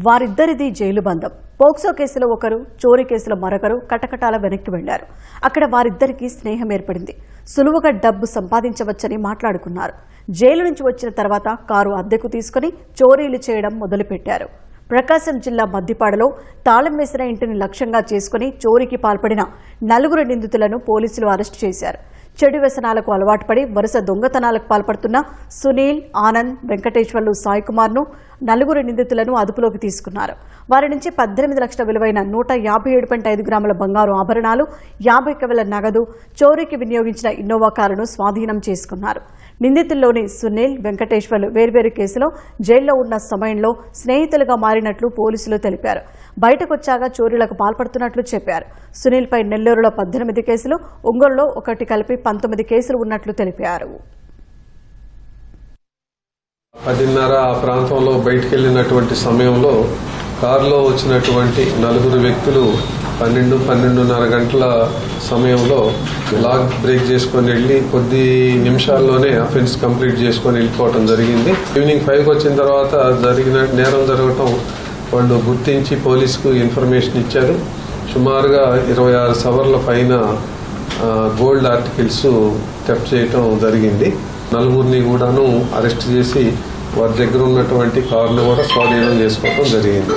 వారిద్దరిది jail బంధం. POCSO కేసులో ఒకరు, చోరీ కేసులో మరొకరు కటకటాల వెనక్కి వెళ్లారు. అక్కడ వారిద్దరికీ స్నేహం ఏర్పడింది. సులువుగా డబ్బు సంపాదించవచ్చని మాట్లాడుకున్నారు. జైలు నుంచి వచ్చిన తర్వాత కారు అద్దెకు తీసుకుని చోరీలు చేయడం మొదలుపెట్టారు. ప్రకాశం జిల్లా మద్దిపాడలో తాళం వేసిన ఇంటిని లక్ష్యంగా చేసుకుని చోరీకి పాల్పడిన 4 నిందితులను పోలీసులు అరెస్టు చేశారు. చెడు వ్యసనాలకు అలవాటు పడి వరుస దొంగతనాలకు పాల్పడుతున్న సునీల్, ఆనంద్, వెంకటేశ్వర్లు, సాయి కుమార్ను 4 నిందితులను అదుపులోకి తీసుకున్నారు. వారి నుంచి 18 లక్షల విలువైన 157.5 గ్రాముల బంగారు ఆభరణాలు, 50,000 నగదు, చోరీకి వినియోగించిన ఇన్నోవా కారును స్వాధీనం చేసుకున్నారు. నిందితుల్లోని సునీల్, వెంకటేశ్వర్లు వేర్వేరు కేసులో జైల్లో ఉన్న సమయంలో స్నేహితులుగా మారినట్లు పోలీసులు తెలిపారు. బయటకొచ్చాక చోరీలకు పాల్పడుతున్నట్లు చెప్పారు. సునీల్పై నెల్లూరులో 18 కేసులు, ఒంగోలులో 1 కలిపి 19 కేసులు ఉన్నట్లు తెలిపారు. 10:30 ఆ ప్రాంతంలో బయటికి వెళ్ళినటువంటి సమయంలో కారులో వచ్చినటువంటి 4 వ్యక్తులు 12-12:30 గంటల సమయంలో లాక్ బ్రేక్ చేసుకొని వెళ్ళి కొద్ది నిమిషాల్లోనే అఫెన్స్ కంప్లీట్ చేసుకొని వెళ్ళిపోవటం జరిగింది. ఈవినింగ్ 5కి వచ్చిన తర్వాత నేరం జరగటం వాళ్ళు గుర్తించి పోలీసుకు ఇన్ఫర్మేషన్ ఇచ్చారు. సుమారుగా 26 సవర్ల పైన గోల్డ్ ఆర్టికల్స్ థెఫ్ట్ చేయటం జరిగింది. 4 కూడాను అరెస్ట్ చేసి వారి దగ్గర ఉన్నటువంటి కార్లు కూడా స్వాధీనం చేసుకోవడం జరిగింది.